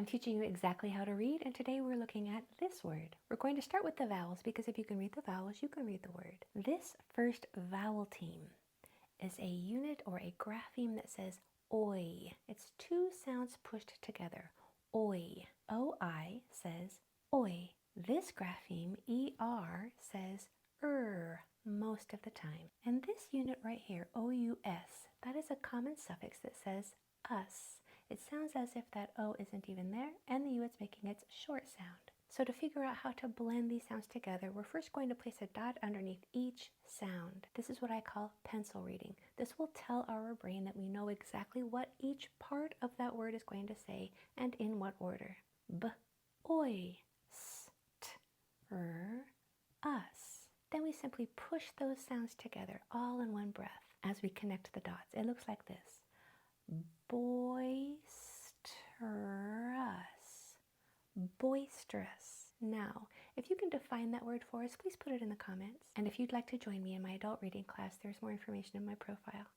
I'm teaching you exactly how to read, and today we're looking at this word. We're going to start with the vowels because if you can read the vowels, you can read the word. This first vowel team is a unit or a grapheme that says oi. It's two sounds pushed together. Oi. O-I says oi. This grapheme, E-R, says most of the time. And this unit right here, O-U-S, that is a common suffix that says us. It sounds as if that O isn't even there, and the U is making its short sound. So to figure out how to blend these sounds together, we're first going to place a dot underneath each sound. This is what I call pencil reading. This will tell our brain that we know exactly what each part of that word is going to say and in what order. B, oi, st, us. Then we simply push those sounds together all in one breath as we connect the dots. It looks like this. Boisterous. Boisterous. Now, if you can define that word for us, please put it in the comments. And if you'd like to join me in my adult reading class, there's more information in my profile.